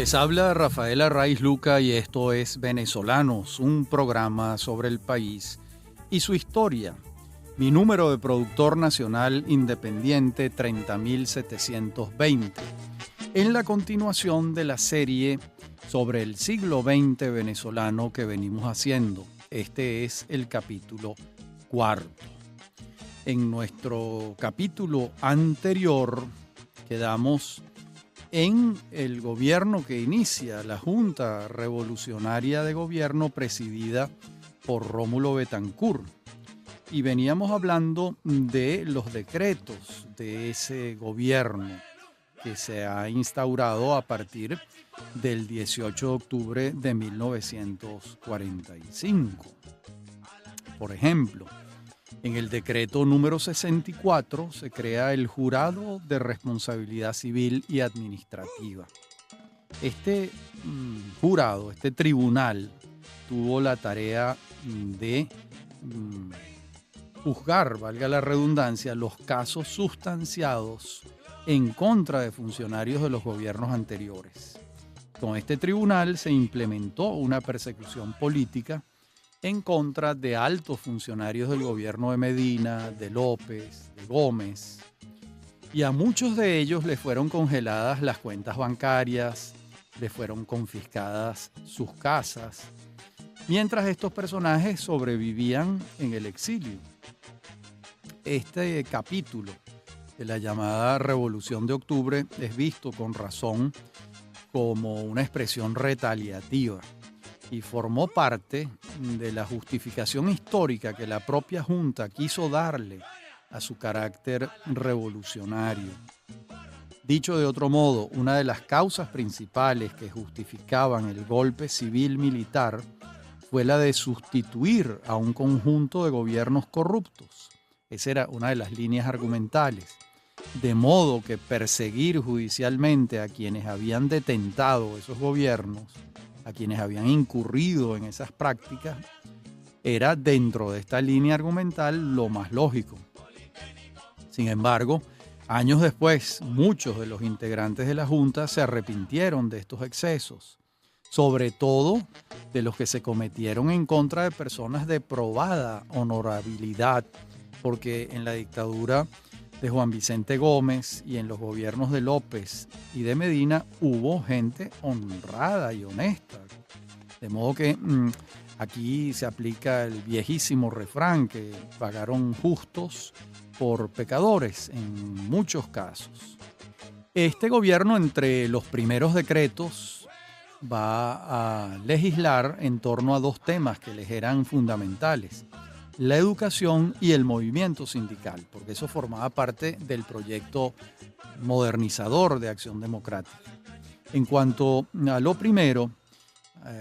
Les habla Rafael Arraiz Luca y esto es Venezolanos, un programa sobre el país y su historia. Mi número de productor nacional independiente 30720. En la continuación de la serie sobre el siglo XX venezolano que venimos haciendo. Este es el capítulo cuarto. En nuestro capítulo anterior quedamos en el gobierno que inicia la Junta Revolucionaria de Gobierno presidida por Rómulo Betancourt. Y veníamos hablando de los decretos de ese gobierno que se ha instaurado a partir del 18 de octubre de 1945. Por ejemplo, en el decreto número 64 se crea el Jurado de Responsabilidad Civil y Administrativa. Este jurado, este tribunal, tuvo la tarea de juzgar, valga la redundancia, los casos sustanciados en contra de funcionarios de los gobiernos anteriores. Con este tribunal se implementó una persecución política en contra de altos funcionarios del gobierno de Medina, de López, de Gómez, y a muchos de ellos les fueron congeladas las cuentas bancarias, les fueron confiscadas sus casas, mientras estos personajes sobrevivían en el exilio. Este capítulo de la llamada Revolución de Octubre es visto con razón como una expresión retaliativa y formó parte de la justificación histórica que la propia Junta quiso darle a su carácter revolucionario. Dicho de otro modo, una de las causas principales que justificaban el golpe civil-militar fue la de sustituir a un conjunto de gobiernos corruptos. Esa era una de las líneas argumentales. De modo que perseguir judicialmente a quienes habían detentado esos gobiernos, a quienes habían incurrido en esas prácticas, era dentro de esta línea argumental lo más lógico. Sin embargo, años después, muchos de los integrantes de la Junta se arrepintieron de estos excesos, sobre todo de los que se cometieron en contra de personas de probada honorabilidad, porque en la dictadura de Juan Vicente Gómez y en los gobiernos de López y de Medina hubo gente honrada y honesta. De modo que aquí se aplica el viejísimo refrán que pagaron justos por pecadores en muchos casos. Este gobierno, entre los primeros decretos, va a legislar en torno a dos temas que les eran fundamentales: la educación y el movimiento sindical, porque eso formaba parte del proyecto modernizador de Acción Democrática. En cuanto a lo primero,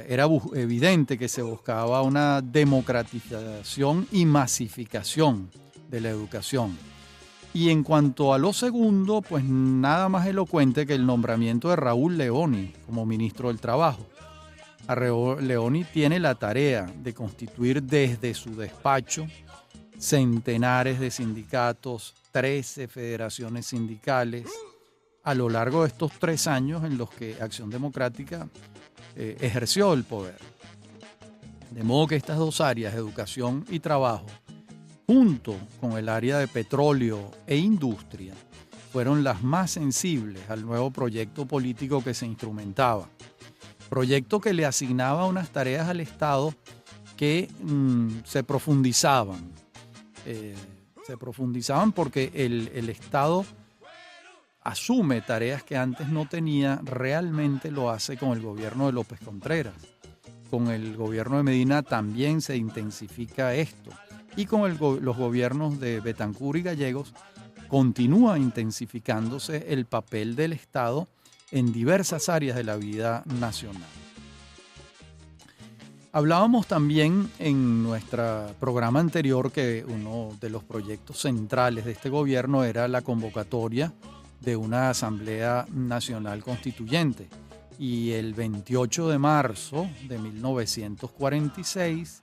era evidente que se buscaba una democratización y masificación de la educación. Y en cuanto a lo segundo, pues nada más elocuente que el nombramiento de Raúl Leoni como ministro del Trabajo. Leoni tiene la tarea de constituir desde su despacho centenares de sindicatos, 13 federaciones sindicales, a lo largo de estos 3 años en los que Acción Democrática ejerció el poder. De modo que estas dos áreas, educación y trabajo, junto con el área de petróleo e industria, fueron las más sensibles al nuevo proyecto político que se instrumentaba. Proyecto que le asignaba unas tareas al Estado que se profundizaban. Porque el Estado asume tareas que antes no tenía, realmente lo hace con el gobierno de López Contreras. Con el gobierno de Medina también se intensifica esto. Y con los gobiernos de Betancourt y Gallegos continúa intensificándose el papel del Estado en diversas áreas de la vida nacional. Hablábamos también en nuestro programa anterior que uno de los proyectos centrales de este gobierno era la convocatoria de una Asamblea Nacional Constituyente. Y el 28 de marzo de 1946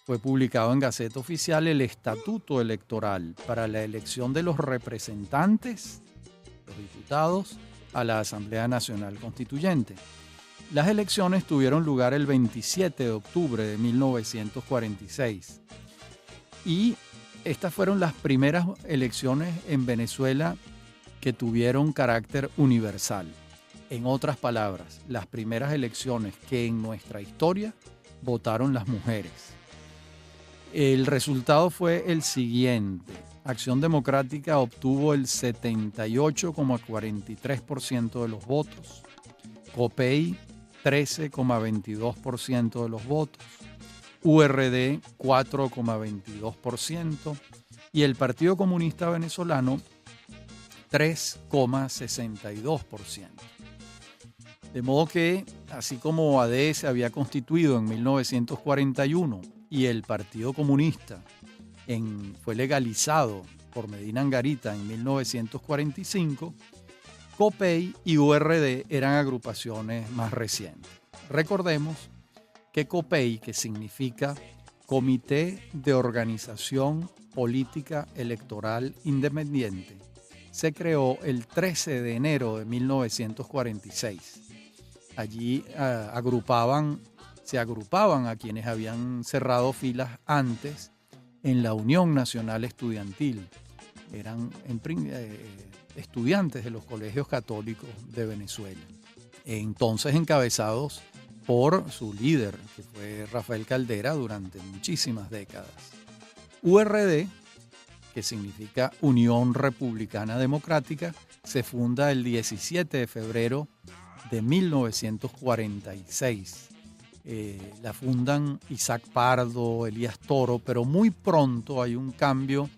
fue publicado en Gaceta Oficial el Estatuto Electoral para la elección de los representantes, los diputados a la Asamblea Nacional Constituyente. Las elecciones tuvieron lugar el 27 de octubre de 1946 y estas fueron las primeras elecciones en Venezuela que tuvieron carácter universal. En otras palabras, las primeras elecciones que en nuestra historia votaron las mujeres. El resultado fue el siguiente. Acción Democrática obtuvo el 78,43% de los votos, COPEI 13,22% de los votos, URD 4,22% y el Partido Comunista Venezolano 3,62%. De modo que, así como AD se había constituido en 1941 y el Partido Comunista fue legalizado por Medina Angarita en 1945, COPEI y URD eran agrupaciones más recientes. Recordemos que COPEI, que significa Comité de Organización Política Electoral Independiente, se creó el 13 de enero de 1946. Allí se agrupaban a quienes habían cerrado filas antes en la Unión Nacional Estudiantil. Eran estudiantes de los colegios católicos de Venezuela, entonces encabezados por su líder, que fue Rafael Caldera, durante muchísimas décadas. URD, que significa Unión Republicana Democrática, se funda el 17 de febrero de 1946. La fundan Isaac Pardo, Elías Toro, pero muy pronto hay un cambio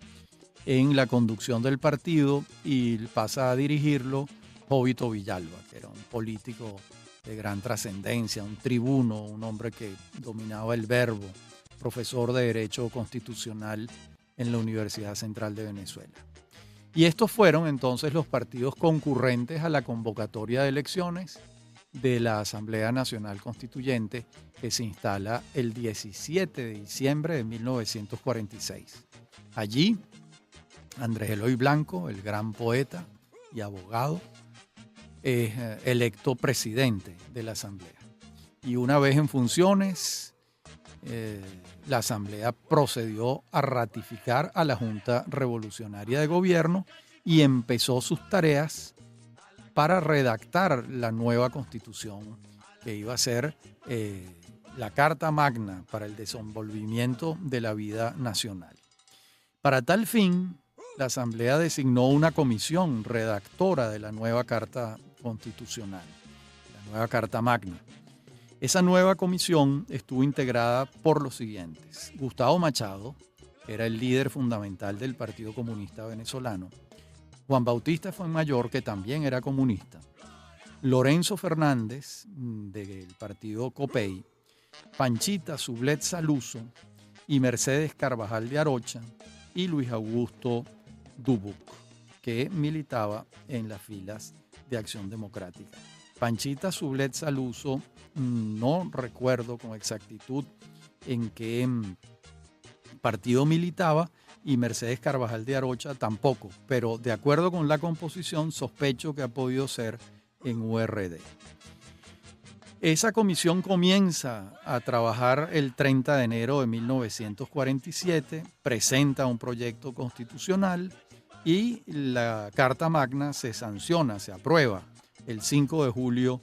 en la conducción del partido y pasa a dirigirlo Jovito Villalba, que era un político de gran trascendencia, un tribuno, un hombre que dominaba el verbo, profesor de Derecho Constitucional en la Universidad Central de Venezuela. Y estos fueron entonces los partidos concurrentes a la convocatoria de elecciones de la Asamblea Nacional Constituyente, que se instala el 17 de diciembre de 1946. Allí, Andrés Eloy Blanco, el gran poeta y abogado, es electo presidente de la Asamblea. Y una vez en funciones, la Asamblea procedió a ratificar a la Junta Revolucionaria de Gobierno y empezó sus tareas para redactar la nueva Constitución, que iba a ser la Carta Magna para el desenvolvimiento de la vida nacional. Para tal fin, la Asamblea designó una comisión redactora de la nueva Carta Constitucional, la nueva Carta Magna. Esa nueva comisión estuvo integrada por los siguientes: Gustavo Machado, que era el líder fundamental del Partido Comunista Venezolano; Juan Bautista Fuenmayor, que también era comunista; Lorenzo Fernández, del partido COPEI; Panchita Sublet Saluso y Mercedes Carvajal de Arocha; y Luis Augusto Dubuc, que militaba en las filas de Acción Democrática. Panchita Sublet Saluso, no recuerdo con exactitud en qué partido militaba, y Mercedes Carvajal de Arocha tampoco, pero de acuerdo con la composición sospecho que ha podido ser en URD. Esa comisión comienza a trabajar el 30 de enero de 1947, presenta un proyecto constitucional y la Carta Magna se sanciona, se aprueba el 5 de julio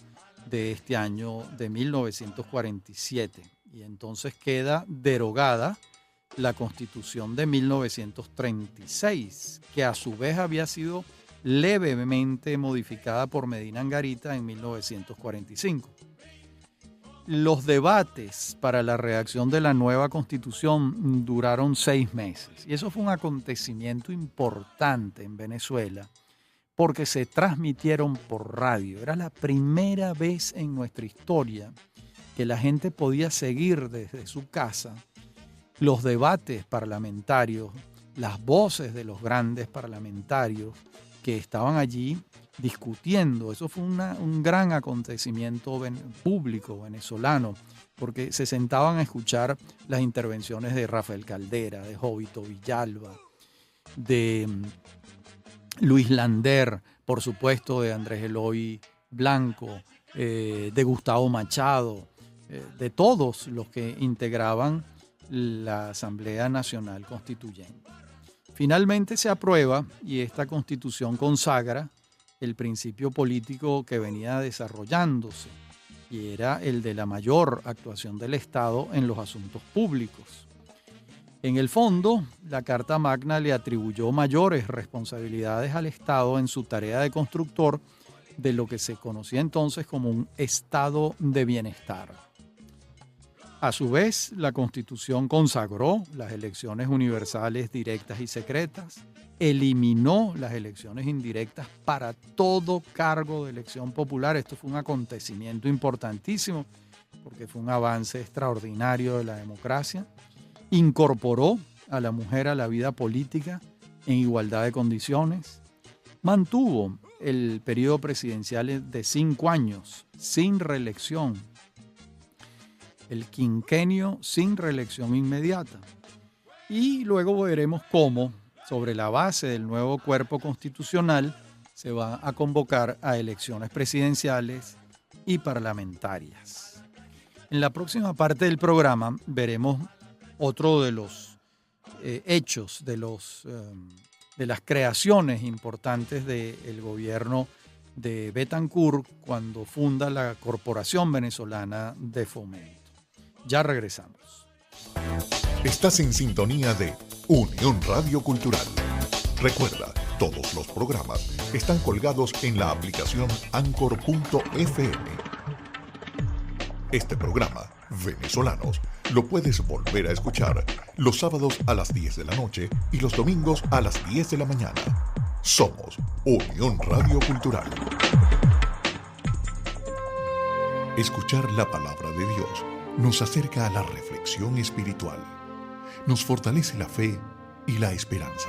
de este año de 1947. Y entonces queda derogada la Constitución de 1936, que a su vez había sido levemente modificada por Medina Angarita en 1945. Los debates para la redacción de la nueva Constitución duraron 6 meses. Y eso fue un acontecimiento importante en Venezuela, porque se transmitieron por radio. Era la primera vez en nuestra historia que la gente podía seguir desde su casa los debates parlamentarios, las voces de los grandes parlamentarios que estaban allí discutiendo. Eso fue un gran acontecimiento público venezolano, porque se sentaban a escuchar las intervenciones de Rafael Caldera, de Jovito Villalba, de Luis Lander, por supuesto de Andrés Eloy Blanco, de Gustavo Machado, de todos los que integraban la Asamblea Nacional Constituyente. Finalmente se aprueba y esta Constitución consagra el principio político que venía desarrollándose y era el de la mayor actuación del Estado en los asuntos públicos. En el fondo, la Carta Magna le atribuyó mayores responsabilidades al Estado en su tarea de constructor de lo que se conocía entonces como un estado de bienestar. A su vez, la Constitución consagró las elecciones universales directas y secretas, eliminó las elecciones indirectas para todo cargo de elección popular. Esto fue un acontecimiento importantísimo porque fue un avance extraordinario de la democracia. Incorporó a la mujer a la vida política en igualdad de condiciones. Mantuvo el periodo presidencial de 5 años sin reelección, el quinquenio sin reelección inmediata. Y luego veremos cómo, sobre la base del nuevo cuerpo constitucional, se va a convocar a elecciones presidenciales y parlamentarias. En la próxima parte del programa veremos otro de los hechos, de las creaciones importantes del gobierno de Betancur cuando funda la Corporación Venezolana de Fomento. Ya regresamos. Estás en sintonía de Unión Radio Cultural. Recuerda, todos los programas están colgados en la aplicación Anchor.fm. Este programa, Venezolanos, lo puedes volver a escuchar los sábados a las 10 de la noche y los domingos a las 10 de la mañana. Somos Unión Radio Cultural. Escuchar la palabra de Dios nos acerca a la reflexión espiritual, nos fortalece la fe y la esperanza.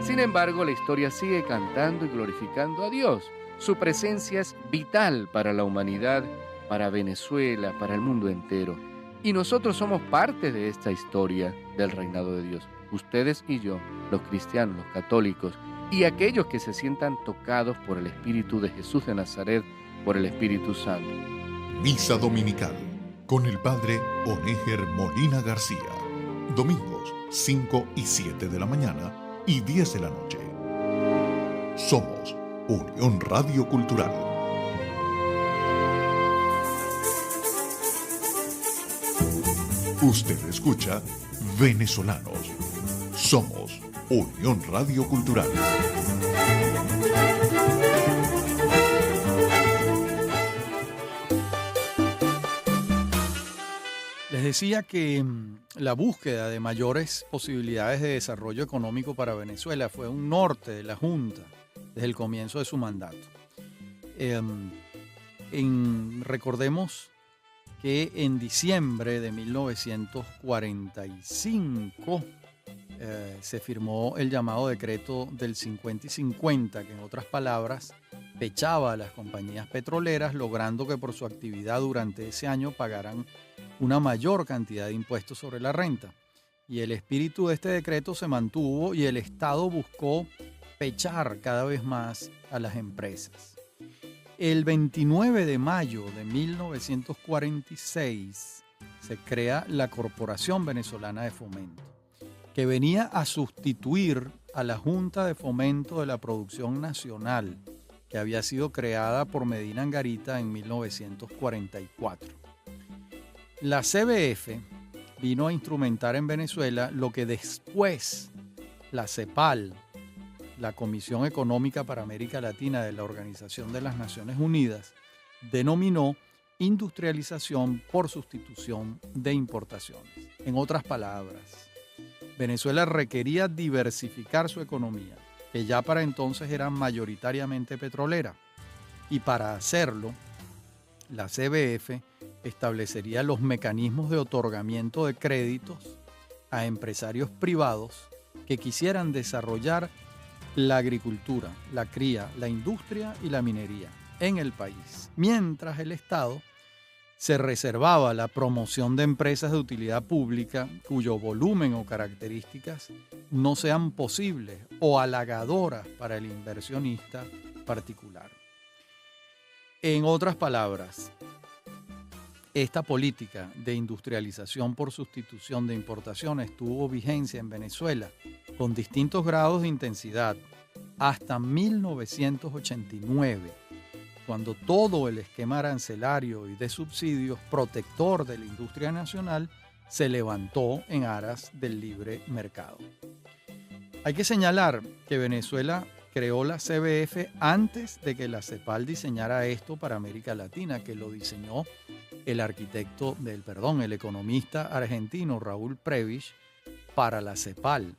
Sin embargo, la historia sigue cantando y glorificando a Dios. Su presencia es vital para la humanidad, para Venezuela, para el mundo entero. Y nosotros somos parte de esta historia del reinado de Dios. Ustedes y yo, los cristianos, los católicos, y aquellos que se sientan tocados por el Espíritu de Jesús de Nazaret, por el Espíritu Santo. Misa Dominical con el Padre Onéger Molina García. Domingos 5 y 7 de la mañana y 10 de la noche. Somos Unión Radio Cultural. Usted escucha Venezolanos. Somos Unión Radio Cultural. Les decía que la búsqueda de mayores posibilidades de desarrollo económico para Venezuela fue un norte de la Junta desde el comienzo de su mandato. Recordemos que en diciembre de 1945 se firmó el llamado decreto del 50 y 50, que en otras palabras pechaba a las compañías petroleras, logrando que por su actividad durante ese año pagaran una mayor cantidad de impuestos sobre la renta. Y el espíritu de este decreto se mantuvo y el Estado buscó pechar cada vez más a las empresas. El 29 de mayo de 1946 se crea la Corporación Venezolana de Fomento, que venía a sustituir a la Junta de Fomento de la Producción Nacional, que había sido creada por Medina Angarita en 1944. La CBF vino a instrumentar en Venezuela lo que después la CEPAL, la Comisión Económica para América Latina de la Organización de las Naciones Unidas, denominó industrialización por sustitución de importaciones. En otras palabras, Venezuela requería diversificar su economía, que ya para entonces era mayoritariamente petrolera, y para hacerlo, la CBF establecería los mecanismos de otorgamiento de créditos a empresarios privados que quisieran desarrollar la agricultura, la cría, la industria y la minería en el país, mientras el Estado se reservaba la promoción de empresas de utilidad pública cuyo volumen o características no sean posibles o halagadoras para el inversionista particular. En otras palabras, esta política de industrialización por sustitución de importaciones tuvo vigencia en Venezuela con distintos grados de intensidad hasta 1989, cuando todo el esquema arancelario y de subsidios protector de la industria nacional se levantó en aras del libre mercado. Hay que señalar que Venezuela creó la CBF antes de que la CEPAL diseñara esto para América Latina, que lo diseñó el economista argentino Raúl Prebisch para la CEPAL.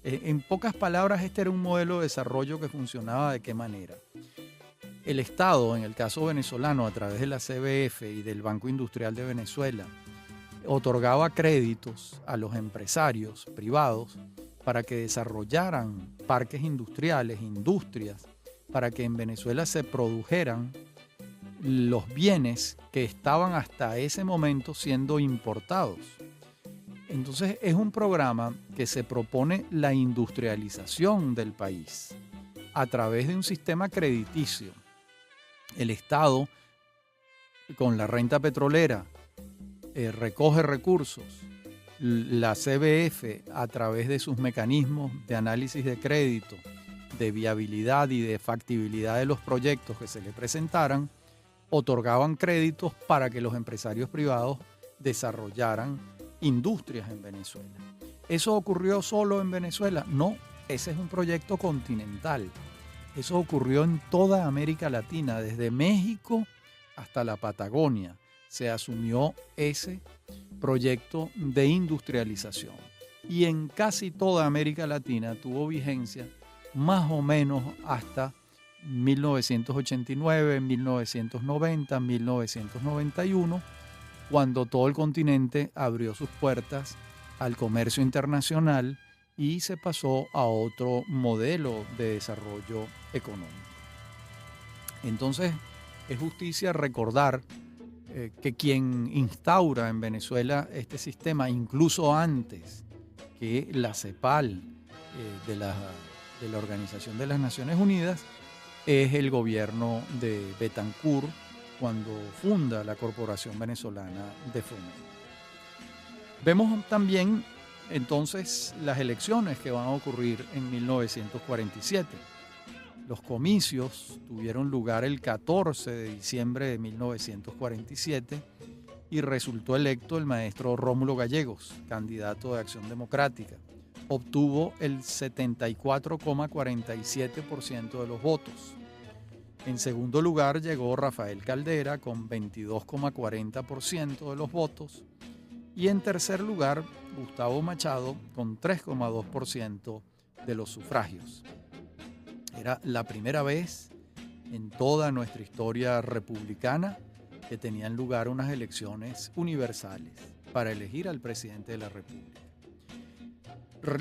En pocas palabras, este era un modelo de desarrollo que funcionaba de qué manera. El Estado, en el caso venezolano, a través de la CBF y del Banco Industrial de Venezuela, otorgaba créditos a los empresarios privados para que desarrollaran parques industriales, industrias, para que en Venezuela se produjeran los bienes que estaban hasta ese momento siendo importados. Entonces es un programa que se propone la industrialización del país a través de un sistema crediticio. El Estado, con la renta petrolera, recoge recursos. La CBF, a través de sus mecanismos de análisis de crédito, de viabilidad y de factibilidad de los proyectos que se le presentaran, otorgaban créditos para que los empresarios privados desarrollaran industrias en Venezuela. ¿Eso ocurrió solo en Venezuela? No, ese es un proyecto continental. Eso ocurrió en toda América Latina, desde México hasta la Patagonia. Se asumió ese proyecto de industrialización. Y en casi toda América Latina tuvo vigencia más o menos hasta 1989, 1990, 1991, cuando todo el continente abrió sus puertas al comercio internacional y se pasó a otro modelo de desarrollo económico. Entonces, es justicia recordar que quien instaura en Venezuela este sistema, incluso antes que la CEPAL de la Organización de las Naciones Unidas, es el gobierno de Betancur cuando funda la Corporación Venezolana de Fomento. Vemos también entonces las elecciones que van a ocurrir en 1947. Los comicios tuvieron lugar el 14 de diciembre de 1947 y resultó electo el maestro Rómulo Gallegos, candidato de Acción Democrática. Obtuvo el 74,47% de los votos. En segundo lugar llegó Rafael Caldera con 22,40% de los votos. Y en tercer lugar, Gustavo Machado con 3,2% de los sufragios. Era la primera vez en toda nuestra historia republicana que tenían lugar unas elecciones universales para elegir al presidente de la República.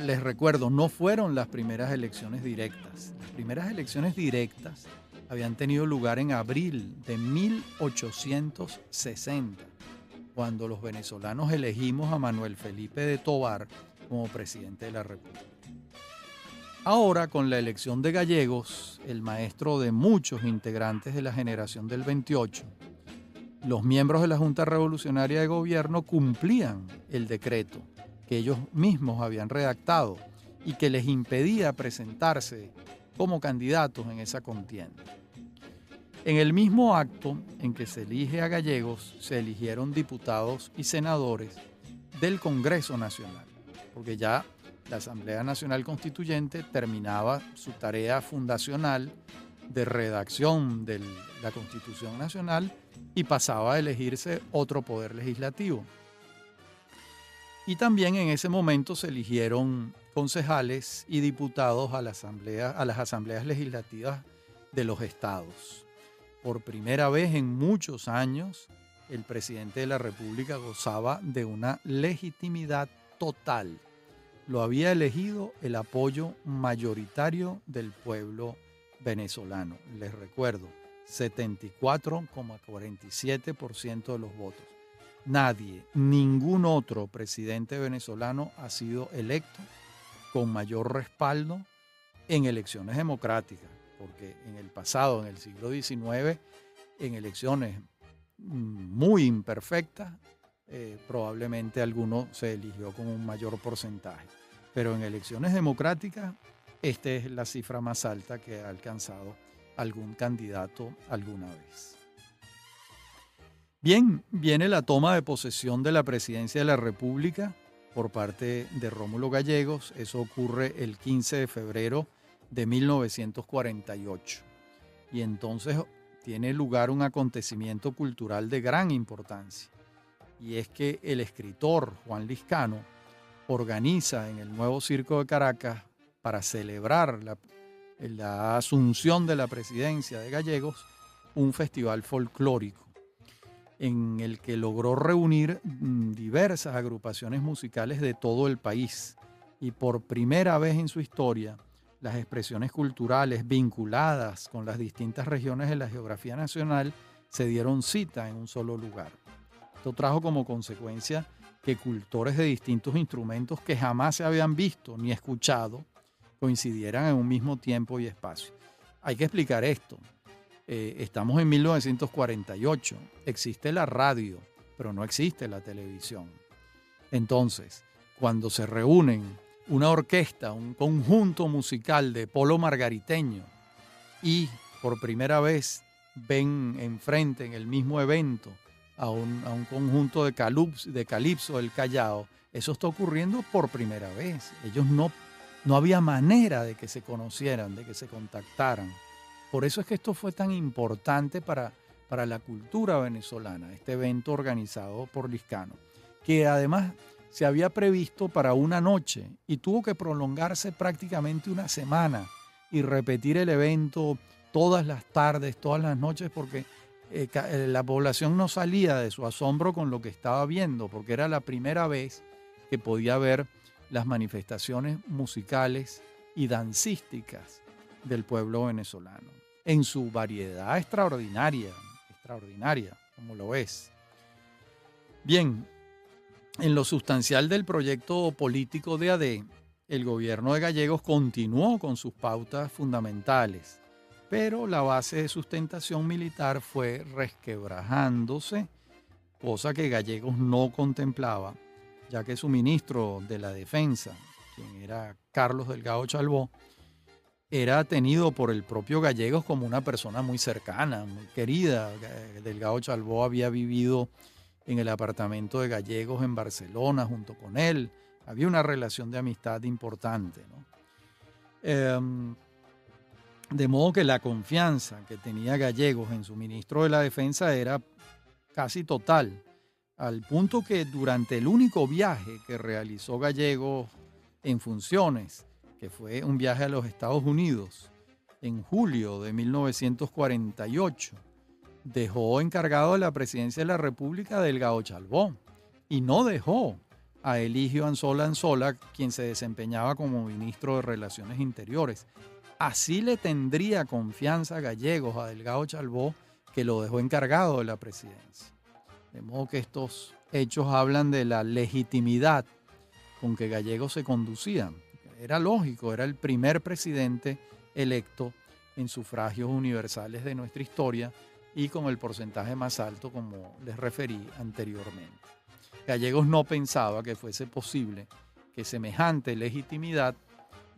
Les recuerdo, no fueron las primeras elecciones directas. Las primeras elecciones directas habían tenido lugar en abril de 1860, cuando los venezolanos elegimos a Manuel Felipe de Tovar como presidente de la República. Ahora, con la elección de Gallegos, el maestro de muchos integrantes de la generación del 28, los miembros de la Junta Revolucionaria de Gobierno cumplían el decreto que ellos mismos habían redactado y que les impedía presentarse como candidatos en esa contienda. En el mismo acto en que se elige a Gallegos, se eligieron diputados y senadores del Congreso Nacional, porque ya la Asamblea Nacional Constituyente terminaba su tarea fundacional de redacción de la Constitución Nacional y pasaba a elegirse otro poder legislativo. Y también en ese momento se eligieron concejales y diputados a las asambleas legislativas de los estados. Por primera vez en muchos años, el presidente de la República gozaba de una legitimidad total. Lo había elegido el apoyo mayoritario del pueblo venezolano. Les recuerdo, 74,47% de los votos. Nadie, ningún otro presidente venezolano ha sido electo con mayor respaldo en elecciones democráticas, porque en el pasado, en el siglo XIX, en elecciones muy imperfectas, probablemente alguno se eligió con un mayor porcentaje. Pero en elecciones democráticas, esta es la cifra más alta que ha alcanzado algún candidato alguna vez. Bien, viene la toma de posesión de la presidencia de la República por parte de Rómulo Gallegos. Eso ocurre el 15 de febrero de 1948. Y entonces tiene lugar un acontecimiento cultural de gran importancia. Y es que el escritor Juan Liscano organiza en el Nuevo Circo de Caracas, para celebrar la asunción de la presidencia de Gallegos, un festival folclórico en el que logró reunir diversas agrupaciones musicales de todo el país. Y por primera vez en su historia, las expresiones culturales vinculadas con las distintas regiones de la geografía nacional se dieron cita en un solo lugar. Esto trajo como consecuencia que cultores de distintos instrumentos que jamás se habían visto ni escuchado coincidieran en un mismo tiempo y espacio. Hay que explicar esto. Estamos en 1948. Existe la radio, pero no existe la televisión. Entonces, cuando se reúnen una orquesta, un conjunto musical de polo margariteño y por primera vez ven enfrente en el mismo evento a un conjunto de calipso del Callao, eso está ocurriendo por primera vez. Ellos no había manera de que se conocieran, de que se contactaran. Por eso es que esto fue tan importante para la cultura venezolana, este evento organizado por Liscano, que además se había previsto para una noche y tuvo que prolongarse prácticamente una semana y repetir el evento todas las tardes, todas las noches, porque la población no salía de su asombro con lo que estaba viendo, porque era la primera vez que podía ver las manifestaciones musicales y dancísticas del pueblo venezolano, en su variedad extraordinaria, como lo es. Bien, en lo sustancial del proyecto político de AD, el gobierno de Gallegos continuó con sus pautas fundamentales, pero la base de sustentación militar fue resquebrajándose, cosa que Gallegos no contemplaba, ya que su ministro de la Defensa, quien era Carlos Delgado Chalbó, era tenido por el propio Gallegos como una persona muy cercana, muy querida. Delgado Chalbó había vivido en el apartamento de Gallegos en Barcelona junto con él. Había una relación de amistad importante, ¿no? De modo que la confianza que tenía Gallegos en su ministro de la Defensa era casi total, al punto que durante el único viaje que realizó Gallegos en funciones, que fue un viaje a los Estados Unidos en julio de 1948, dejó encargado de la presidencia de la República a Delgado Chalbó y no dejó a Eligio Anzola Anzola, quien se desempeñaba como ministro de Relaciones Interiores. Así le tendría confianza Gallegos a Delgado Chalbó, que lo dejó encargado de la presidencia. De modo que estos hechos hablan de la legitimidad con que Gallegos se conducía. Era lógico, era el primer presidente electo en sufragios universales de nuestra historia y con el porcentaje más alto, como les referí anteriormente. Gallegos no pensaba que fuese posible que semejante legitimidad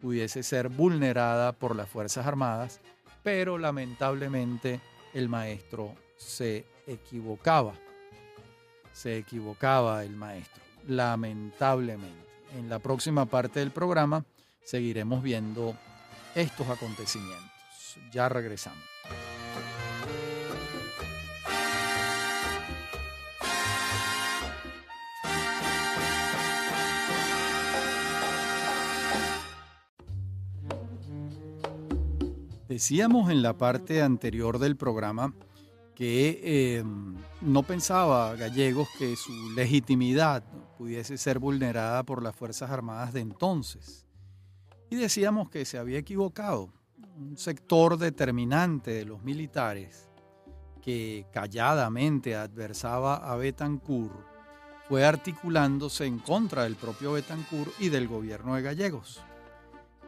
pudiese ser vulnerada por las Fuerzas Armadas, pero lamentablemente el maestro se equivocaba. Se equivocaba el maestro, lamentablemente. En la próxima parte del programa seguiremos viendo estos acontecimientos. Ya regresamos. Decíamos en la parte anterior del programa que no pensaba Gallegos que su legitimidad pudiese ser vulnerada por las Fuerzas Armadas de entonces. Y decíamos que se había equivocado. Un sector determinante de los militares que calladamente adversaba a Betancur, fue articulándose en contra del propio Betancur y del gobierno de Gallegos.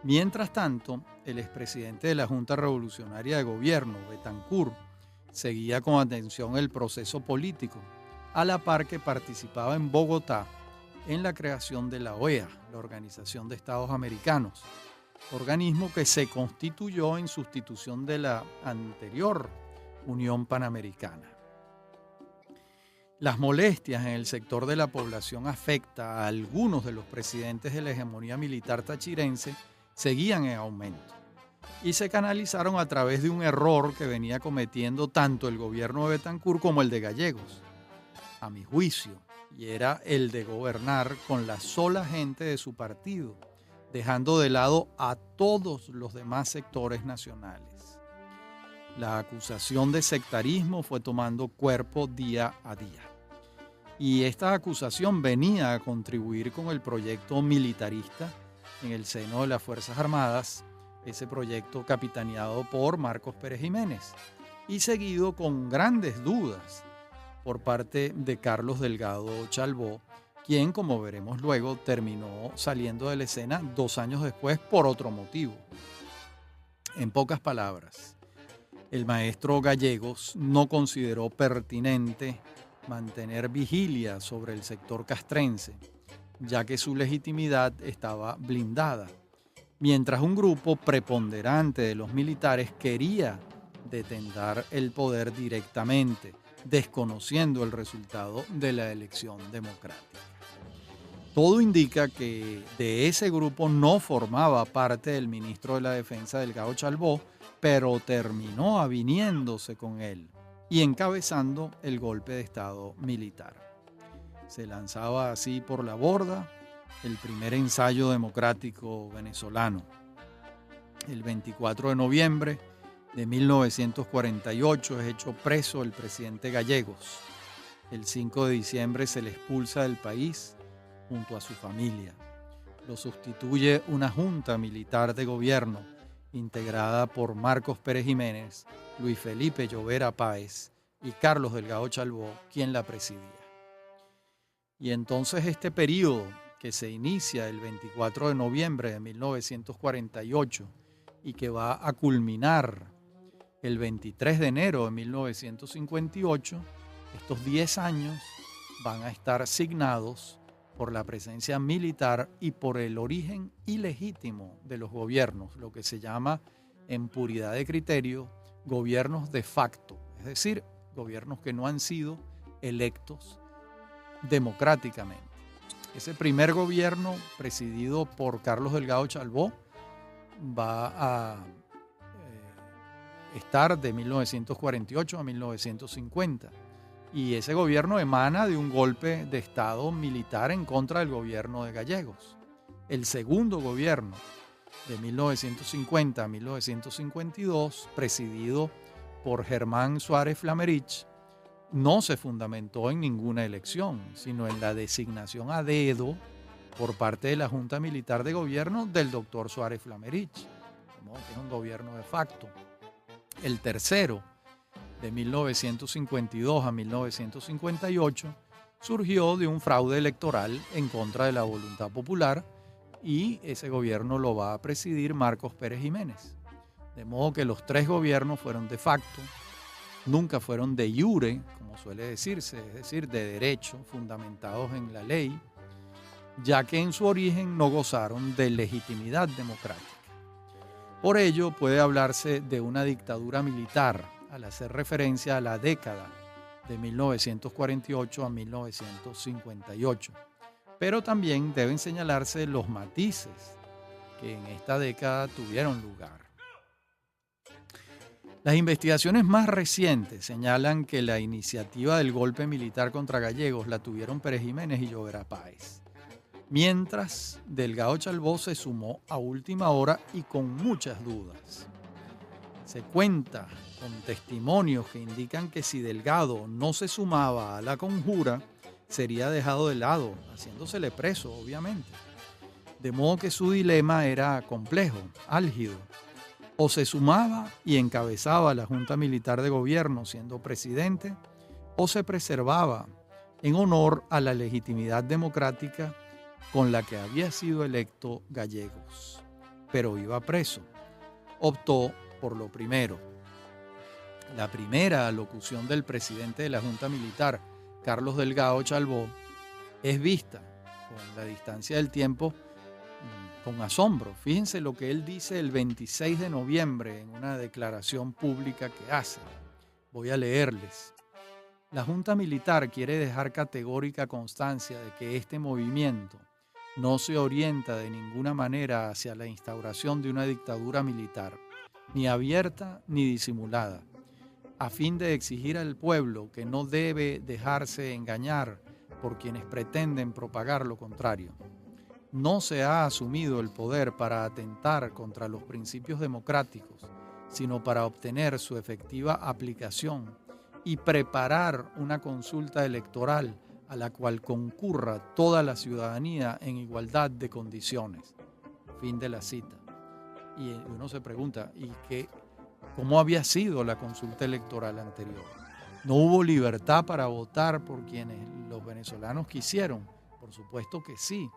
Mientras tanto, el expresidente de la Junta Revolucionaria de Gobierno, Betancur, seguía con atención el proceso político, a la par que participaba en Bogotá en la creación de la OEA, la Organización de Estados Americanos, organismo que se constituyó en sustitución de la anterior Unión Panamericana. Las molestias en el sector de la población afecta a algunos de los presidentes de la hegemonía militar tachirense seguían en aumento y se canalizaron a través de un error que venía cometiendo tanto el gobierno de Betancur como el de Gallegos, a mi juicio, y era el de gobernar con la sola gente de su partido, dejando de lado a todos los demás sectores nacionales. La acusación de sectarismo fue tomando cuerpo día a día. Y esta acusación venía a contribuir con el proyecto militarista en el seno de las Fuerzas Armadas, ese proyecto capitaneado por Marcos Pérez Jiménez, y seguido con grandes dudas por parte de Carlos Delgado Chalbó, quien, como veremos luego, terminó saliendo de la escena 2 años después por otro motivo. En pocas palabras, el maestro Gallegos no consideró pertinente mantener vigilia sobre el sector castrense, ya que su legitimidad estaba blindada, mientras un grupo preponderante de los militares quería detentar el poder directamente, desconociendo el resultado de la elección democrática. Todo indica que de ese grupo no formaba parte el ministro de la Defensa, Delgado Chalbó, pero terminó aviniéndose con él y encabezando el golpe de Estado militar. Se lanzaba así por la borda el primer ensayo democrático venezolano. El 24 de noviembre de 1948 es hecho preso el presidente Gallegos. El 5 de diciembre se le expulsa del país junto a su familia. Lo sustituye una junta militar de gobierno integrada por Marcos Pérez Jiménez, Luis Felipe Llovera Páez y Carlos Delgado Chalbó, quien la presidía. Y entonces este periodo, que se inicia el 24 de noviembre de 1948 y que va a culminar el 23 de enero de 1958, estos 10 años van a estar signados por la presencia militar y por el origen ilegítimo de los gobiernos, lo que se llama, en puridad de criterio, gobiernos de facto, es decir, gobiernos que no han sido electos democráticamente. Ese primer gobierno, presidido por Carlos Delgado Chalbó, va a estar de 1948 a 1950. Y ese gobierno emana de un golpe de Estado militar en contra del gobierno de Gallegos. El segundo gobierno, de 1950 a 1952, presidido por Germán Suárez Flamerich, no se fundamentó en ninguna elección, sino en la designación a dedo por parte de la Junta Militar de Gobierno del doctor Suárez Flamerich, que es un gobierno de facto. El tercero, de 1952 a 1958, surgió de un fraude electoral en contra de la voluntad popular y ese gobierno lo va a presidir Marcos Pérez Jiménez. De modo que los 3 gobiernos fueron de facto, nunca fueron de iure, como suele decirse, es decir, de derecho, fundamentados en la ley, ya que en su origen no gozaron de legitimidad democrática. Por ello puede hablarse de una dictadura militar, al hacer referencia a la década de 1948 a 1958. Pero también deben señalarse los matices que en esta década tuvieron lugar. Las investigaciones más recientes señalan que la iniciativa del golpe militar contra Gallegos la tuvieron Pérez Jiménez y Llovera Páez, mientras Delgado Chalbó se sumó a última hora y con muchas dudas. Se cuenta con testimonios que indican que si Delgado no se sumaba a la conjura, sería dejado de lado, haciéndosele preso, obviamente. De modo que su dilema era complejo, álgido. O se sumaba y encabezaba la Junta Militar de Gobierno siendo presidente, o se preservaba en honor a la legitimidad democrática con la que había sido electo Gallegos, pero iba preso. Optó por lo primero. La primera alocución del presidente de la Junta Militar, Carlos Delgado Chalbaud, es vista con la distancia del tiempo con asombro. Fíjense lo que él dice el 26 de noviembre en una declaración pública que hace. Voy a leerles. La Junta Militar quiere dejar categórica constancia de que este movimiento no se orienta de ninguna manera hacia la instauración de una dictadura militar, ni abierta ni disimulada, a fin de exigir al pueblo que no debe dejarse engañar por quienes pretenden propagar lo contrario. No se ha asumido el poder para atentar contra los principios democráticos, sino para obtener su efectiva aplicación y preparar una consulta electoral a la cual concurra toda la ciudadanía en igualdad de condiciones. Fin de la cita. Y uno se pregunta, ¿cómo había sido la consulta electoral anterior? ¿No hubo libertad para votar por quienes los venezolanos quisieron? Por supuesto que sí.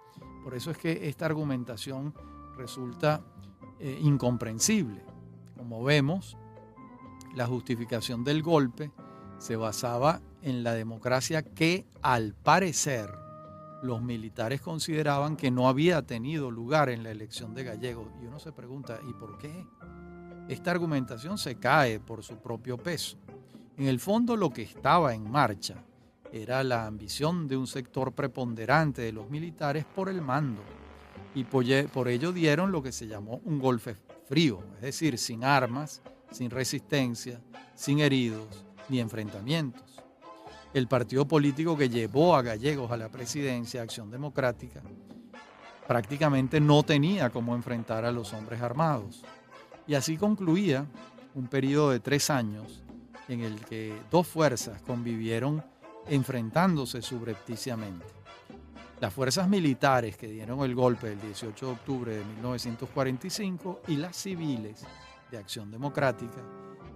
Por eso es que esta argumentación resulta incomprensible. Como vemos, la justificación del golpe se basaba en la democracia que, al parecer, los militares consideraban que no había tenido lugar en la elección de Gallegos. Y uno se pregunta, ¿y por qué? Esta argumentación se cae por su propio peso. En el fondo, lo que estaba en marcha era la ambición de un sector preponderante de los militares por el mando. Y por ello dieron lo que se llamó un golpe frío, es decir, sin armas, sin resistencia, sin heridos ni enfrentamientos. El partido político que llevó a Gallegos a la presidencia, Acción Democrática, prácticamente no tenía cómo enfrentar a los hombres armados. Y así concluía un periodo de 3 años en el que dos fuerzas convivieron enfrentándose subrepticiamente. Las fuerzas militares que dieron el golpe el 18 de octubre de 1945 y las civiles de Acción Democrática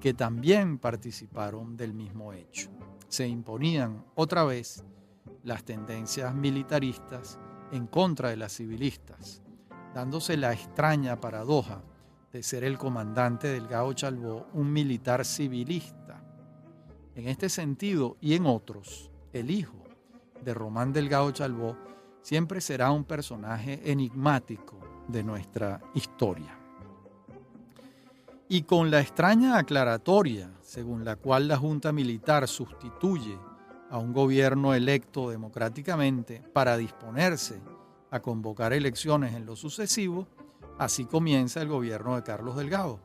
que también participaron del mismo hecho. Se imponían otra vez las tendencias militaristas en contra de las civilistas, dándose la extraña paradoja de ser el comandante Delgado Chalbaud un militar civilista. En este sentido y en otros, el hijo de Román Delgado Chalbaud siempre será un personaje enigmático de nuestra historia. Y con la extraña aclaratoria según la cual la Junta Militar sustituye a un gobierno electo democráticamente para disponerse a convocar elecciones en lo sucesivo, así comienza el gobierno de Carlos Delgado.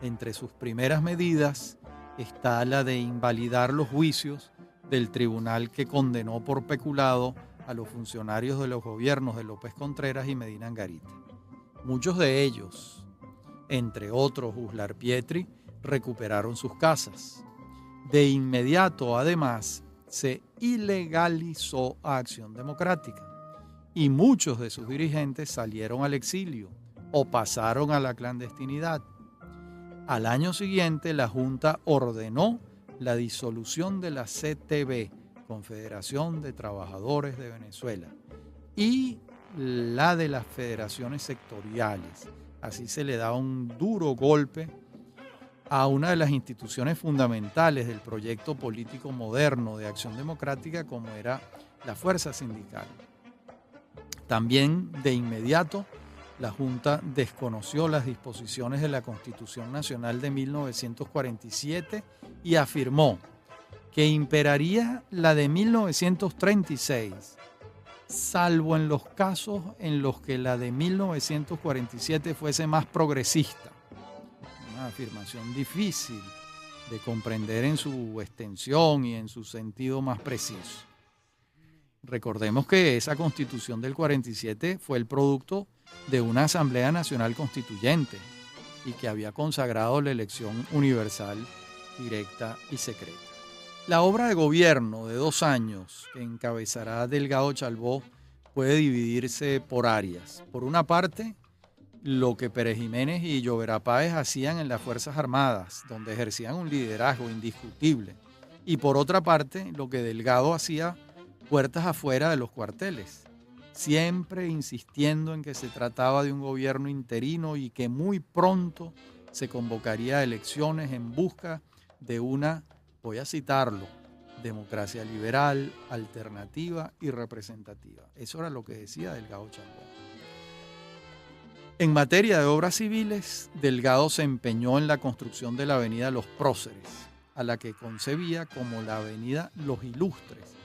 Entre sus primeras medidas está la de invalidar los juicios del tribunal que condenó por peculado a los funcionarios de los gobiernos de López Contreras y Medina Angarita. Muchos de ellos, entre otros Uslar Pietri, recuperaron sus casas. De inmediato, además, se ilegalizó a Acción Democrática y muchos de sus dirigentes salieron al exilio o pasaron a la clandestinidad. Al año siguiente, la Junta ordenó la disolución de la CTV, Confederación de Trabajadores de Venezuela, y la de las federaciones sectoriales. Así se le da un duro golpe a una de las instituciones fundamentales del proyecto político moderno de Acción Democrática, como era la fuerza sindical. También de inmediato la Junta desconoció las disposiciones de la Constitución Nacional de 1947 y afirmó que imperaría la de 1936, salvo en los casos en los que la de 1947 fuese más progresista. Una afirmación difícil de comprender en su extensión y en su sentido más preciso. Recordemos que esa Constitución del 47 fue el producto de una Asamblea Nacional Constituyente y que había consagrado la elección universal, directa y secreta. La obra de gobierno de 2 años que encabezará Delgado Chalbaud puede dividirse por áreas. Por una parte, lo que Pérez Jiménez y Llobera Páez hacían en las Fuerzas Armadas, donde ejercían un liderazgo indiscutible. Y por otra parte, lo que Delgado hacía puertas afuera de los cuarteles, siempre insistiendo en que se trataba de un gobierno interino y que muy pronto se convocaría a elecciones en busca de una, voy a citarlo, democracia liberal, alternativa y representativa. Eso era lo que decía Delgado Chalbó. En materia de obras civiles, Delgado se empeñó en la construcción de la avenida Los Próceres, a la que concebía como la avenida Los Ilustres,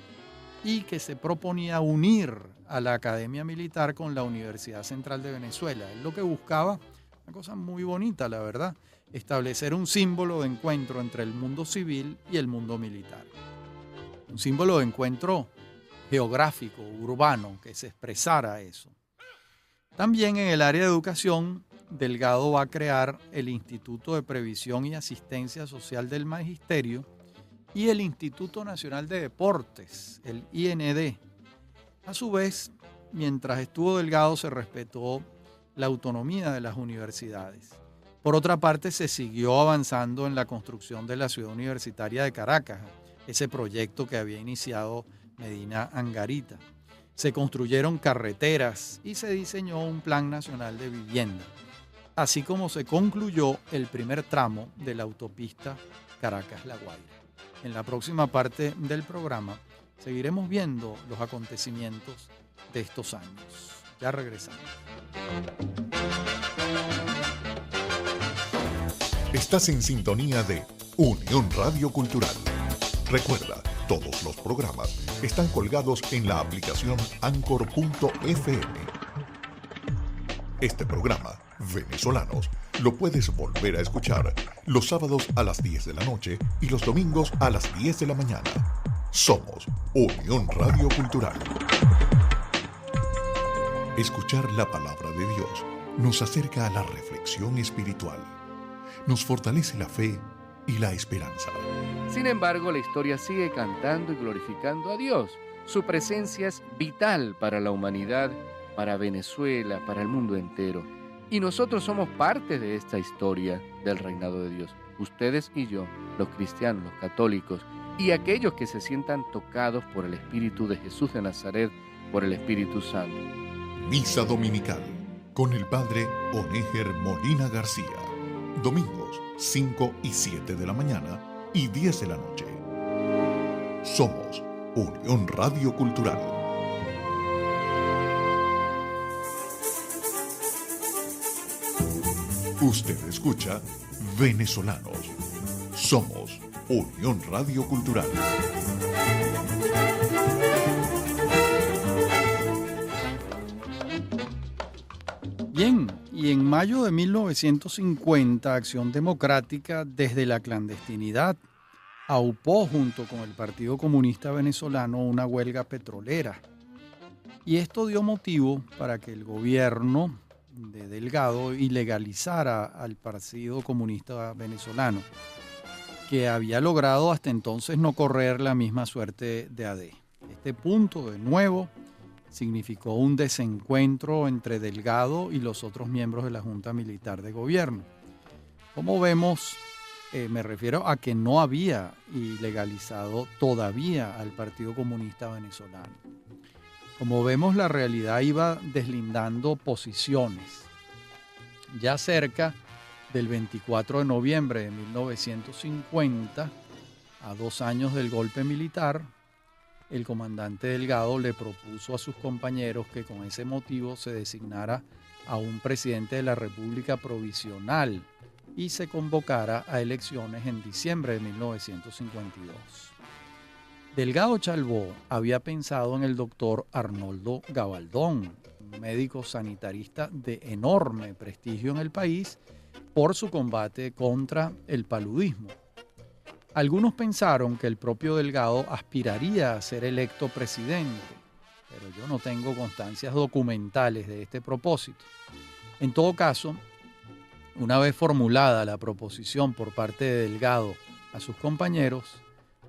y que se proponía unir a la Academia Militar con la Universidad Central de Venezuela. Él lo que buscaba, una cosa muy bonita, la verdad, establecer un símbolo de encuentro entre el mundo civil y el mundo militar. Un símbolo de encuentro geográfico, urbano, que se expresara eso. También en el área de educación, Delgado va a crear el Instituto de Previsión y Asistencia Social del Magisterio y el Instituto Nacional de Deportes, el IND. A su vez, mientras estuvo Delgado, se respetó la autonomía de las universidades. Por otra parte, se siguió avanzando en la construcción de la ciudad universitaria de Caracas, ese proyecto que había iniciado Medina Angarita. Se construyeron carreteras y se diseñó un Plan Nacional de Vivienda, así como se concluyó el primer tramo de la autopista Caracas-La Guaira. En la próxima parte del programa seguiremos viendo los acontecimientos de estos años. Ya regresamos. Estás en sintonía de Unión Radio Cultural. Recuerda, todos los programas están colgados en la aplicación Anchor.fm. Este programa, Venezolanos, lo puedes volver a escuchar los sábados a las 10 de la noche y los domingos a las 10 de la mañana. Somos Unión Radio Cultural. Escuchar la palabra de Dios nos acerca a la reflexión espiritual, nos fortalece la fe y la esperanza. Sin embargo, la historia sigue cantando y glorificando a Dios. Su presencia es vital para la humanidad, para Venezuela, para el mundo entero. Y nosotros somos parte de esta historia del reinado de Dios. Ustedes y yo, los cristianos, los católicos, y aquellos que se sientan tocados por el Espíritu de Jesús de Nazaret, por el Espíritu Santo. Misa Dominical con el Padre Onéger Molina García. Domingos 5 y 7 de la mañana y 10 de la noche. Somos Unión Radio Cultural. Usted escucha Venezolanos. Somos Unión Radio Cultural. Bien, y en mayo de 1950, Acción Democrática, desde la clandestinidad, aupó junto con el Partido Comunista Venezolano una huelga petrolera. Y esto dio motivo para que el gobierno de Delgado ilegalizara al Partido Comunista Venezolano, que había logrado hasta entonces no correr la misma suerte de AD. Este punto, de nuevo, significó un desencuentro entre Delgado y los otros miembros de la Junta Militar de Gobierno. Como vemos, me refiero a que no había ilegalizado todavía al Partido Comunista Venezolano. Como vemos, la realidad iba deslindando posiciones. Ya cerca del 24 de noviembre de 1950, a 2 años del golpe militar, el comandante Delgado le propuso a sus compañeros que con ese motivo se designara a un presidente de la República provisional y se convocara a elecciones en diciembre de 1952. Delgado Chalbó había pensado en el doctor Arnoldo Gabaldón, un médico sanitarista de enorme prestigio en el país por su combate contra el paludismo. Algunos pensaron que el propio Delgado aspiraría a ser electo presidente, pero yo no tengo constancias documentales de este propósito. En todo caso, una vez formulada la proposición por parte de Delgado a sus compañeros,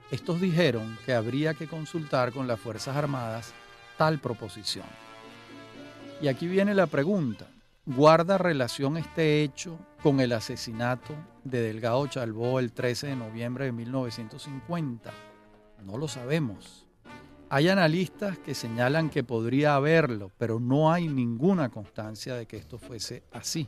estos dijeron que habría que consultar con las Fuerzas Armadas tal proposición. Y aquí viene la pregunta: ¿Guarda relación este hecho con el asesinato de Delgado Chalbó el 13 de noviembre de 1950? No lo sabemos. Hay analistas que señalan que podría haberlo, pero no hay ninguna constancia de que esto fuese así.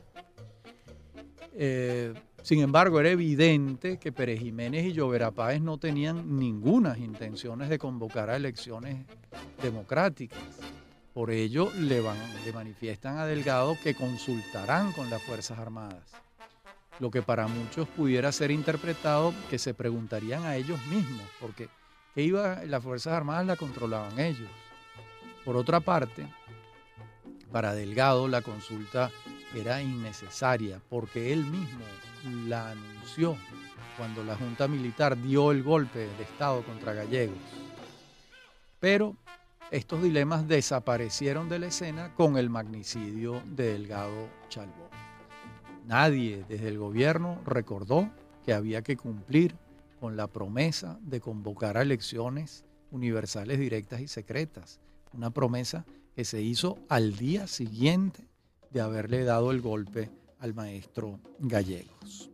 Sin embargo, era evidente que Pérez Jiménez y Llovera Páez no tenían ninguna intenciones de convocar a elecciones democráticas. Por ello, le manifiestan a Delgado que consultarán con las Fuerzas Armadas, lo que para muchos pudiera ser interpretado que se preguntarían a ellos mismos, porque las Fuerzas Armadas la controlaban ellos. Por otra parte, para Delgado la consulta era innecesaria, porque él mismo la anunció cuando la Junta Militar dio el golpe de Estado contra Gallegos. Pero estos dilemas desaparecieron de la escena con el magnicidio de Delgado Chalbó. Nadie desde el gobierno recordó que había que cumplir con la promesa de convocar a elecciones universales, directas y secretas. Una promesa que se hizo al día siguiente de haberle dado el golpe al maestro Gallegos.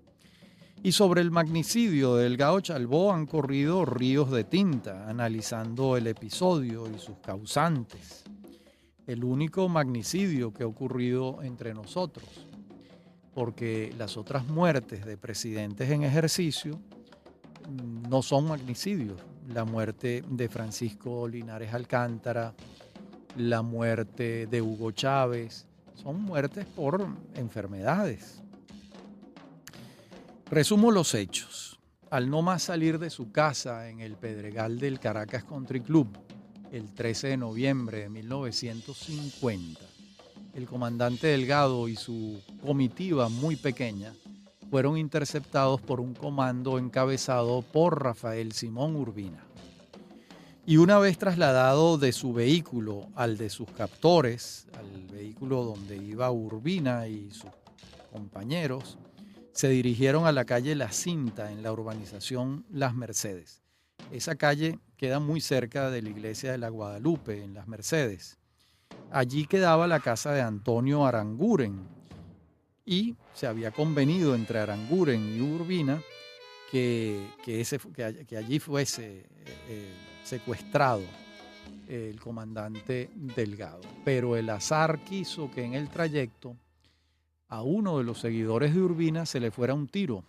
Y sobre el magnicidio de Delgado Chalbó han corrido ríos de tinta analizando el episodio y sus causantes. El único magnicidio que ha ocurrido entre nosotros, porque las otras muertes de presidentes en ejercicio no son magnicidios. La muerte de Francisco Linares Alcántara, la muerte de Hugo Chávez, son muertes por enfermedades. Resumo los hechos. Al no más salir de su casa en el Pedregal del Caracas Country Club el 13 de noviembre de 1950, el comandante Delgado y su comitiva muy pequeña fueron interceptados por un comando encabezado por Rafael Simón Urbina. Y una vez trasladado de su vehículo al de sus captores, al vehículo donde iba Urbina y sus compañeros, se dirigieron a la calle La Cinta en la urbanización Las Mercedes. Esa calle queda muy cerca de la iglesia de la Guadalupe, en Las Mercedes. Allí quedaba la casa de Antonio Aranguren y se había convenido entre Aranguren y Urbina que allí fuese secuestrado el comandante Delgado. Pero el azar quiso que en el trayecto a uno de los seguidores de Urbina se le fuera un tiro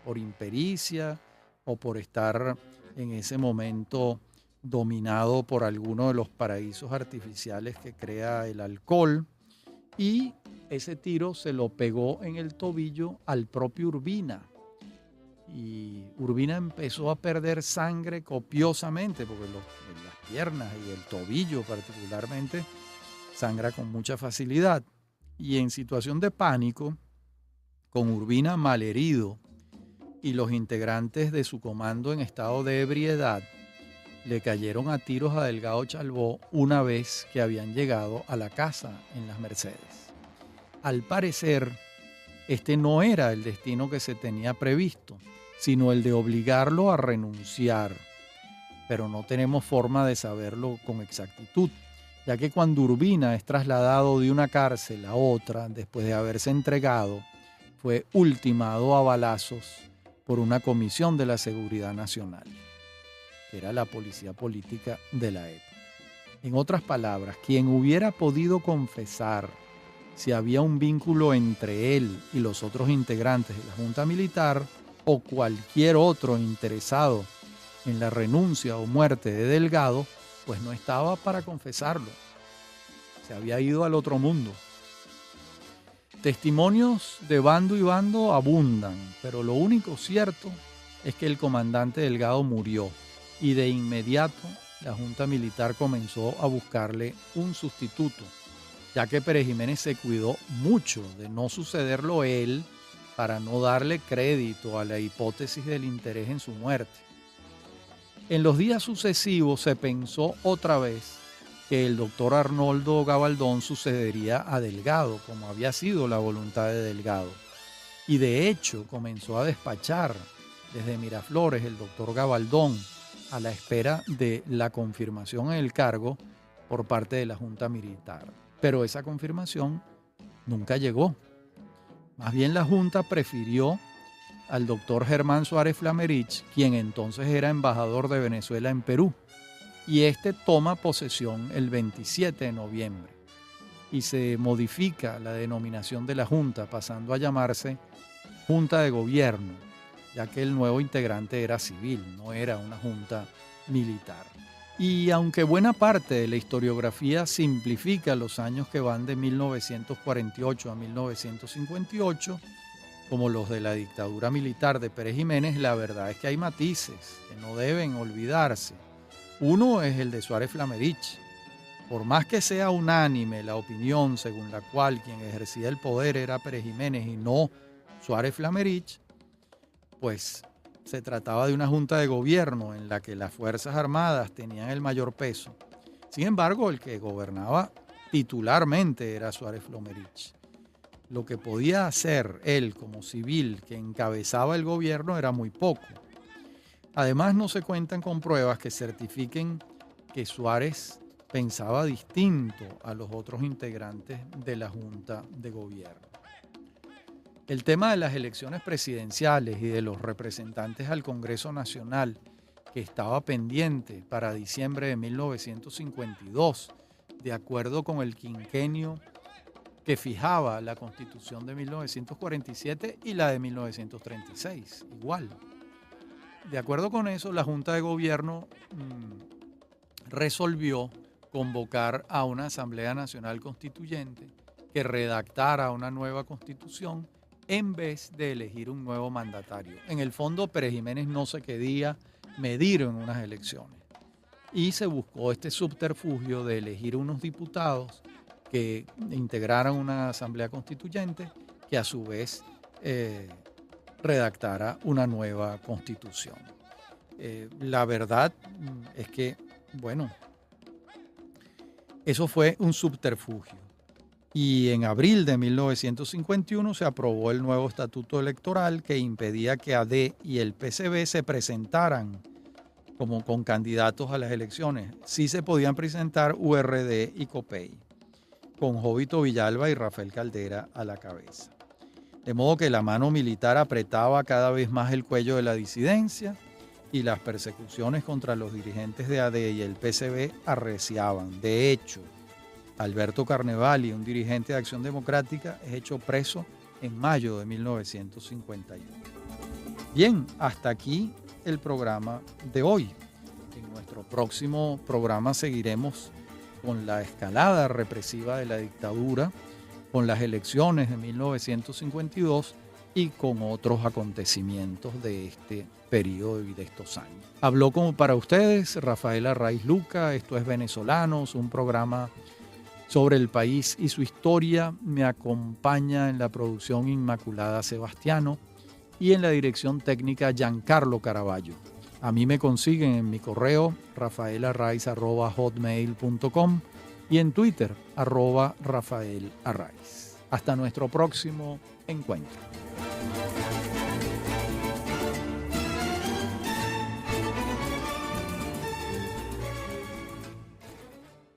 por impericia o por estar en ese momento dominado por alguno de los paraísos artificiales que crea el alcohol, y ese tiro se lo pegó en el tobillo al propio Urbina. Y Urbina empezó a perder sangre copiosamente, porque las piernas y el tobillo particularmente sangra con mucha facilidad. Y en situación de pánico, con Urbina malherido y los integrantes de su comando en estado de ebriedad, le cayeron a tiros a Delgado Chalbó una vez que habían llegado a la casa en Las Mercedes. Al parecer, este no era el destino que se tenía previsto, sino el de obligarlo a renunciar. Pero no tenemos forma de saberlo con exactitud, ya que cuando Urbina es trasladado de una cárcel a otra después de haberse entregado, fue ultimado a balazos por una comisión de la Seguridad Nacional, que era la policía política de la época. En otras palabras, quien hubiera podido confesar si había un vínculo entre él y los otros integrantes de la Junta Militar o cualquier otro interesado en la renuncia o muerte de Delgado, pues no estaba para confesarlo. Se había ido al otro mundo. Testimonios de bando y bando abundan, pero lo único cierto es que el comandante Delgado murió y de inmediato la Junta Militar comenzó a buscarle un sustituto, ya que Pérez Jiménez se cuidó mucho de no sucederlo él para no darle crédito a la hipótesis del interés en su muerte. En los días sucesivos se pensó otra vez que el doctor Arnoldo Gabaldón sucedería a Delgado, como había sido la voluntad de Delgado. Y de hecho comenzó a despachar desde Miraflores el doctor Gabaldón a la espera de la confirmación en el cargo por parte de la Junta Militar. Pero esa confirmación nunca llegó. Más bien la Junta prefirió al doctor Germán Suárez Flamerich, quien entonces era embajador de Venezuela en Perú, y este toma posesión el 27 de noviembre y se modifica la denominación de la Junta, pasando a llamarse Junta de Gobierno, ya que el nuevo integrante era civil, no era una junta militar. Y aunque buena parte de la historiografía simplifica los años que van de 1948 a 1958, como los de la dictadura militar de Pérez Jiménez, la verdad es que hay matices que no deben olvidarse. Uno es el de Suárez Flamerich. Por más que sea unánime la opinión según la cual quien ejercía el poder era Pérez Jiménez y no Suárez Flamerich, pues se trataba de una junta de gobierno en la que las Fuerzas Armadas tenían el mayor peso. Sin embargo, el que gobernaba titularmente era Suárez Flamerich. Lo que podía hacer él como civil que encabezaba el gobierno era muy poco. Además, no se cuentan con pruebas que certifiquen que Suárez pensaba distinto a los otros integrantes de la Junta de Gobierno. El tema de las elecciones presidenciales y de los representantes al Congreso Nacional, que estaba pendiente para diciembre de 1952, de acuerdo con el quinquenio que fijaba la Constitución de 1947 y la de 1936, igual. De acuerdo con eso, la Junta de Gobierno resolvió convocar a una Asamblea Nacional Constituyente que redactara una nueva Constitución en vez de elegir un nuevo mandatario. En el fondo, Pérez Jiménez no se quería medir en unas elecciones y se buscó este subterfugio de elegir unos diputados que integraran una asamblea constituyente que a su vez redactara una nueva constitución. La verdad es que, bueno, eso fue un subterfugio. Y en abril de 1951 se aprobó el nuevo estatuto electoral que impedía que AD y el PCB se presentaran como con candidatos a las elecciones. Sí se podían presentar URD y COPEI, con Jovito Villalba y Rafael Caldera a la cabeza. De modo que la mano militar apretaba cada vez más el cuello de la disidencia y las persecuciones contra los dirigentes de AD y el PCB arreciaban. De hecho, Alberto Carnevali, un dirigente de Acción Democrática, es hecho preso en mayo de 1951. Bien, hasta aquí el programa de hoy. En nuestro próximo programa seguiremos con la escalada represiva de la dictadura, con las elecciones de 1952 y con otros acontecimientos de este periodo y de estos años. Habló como para ustedes Rafael Arraiz Luca. Esto es Venezolanos, un programa sobre el país y su historia. Me acompaña en la producción Inmaculada Sebastiano y en la dirección técnica Giancarlo Caraballo. A mí me consiguen en mi correo rafaelarraiz@hotmail.com y en Twitter @rafaelarraiz. Hasta nuestro próximo encuentro.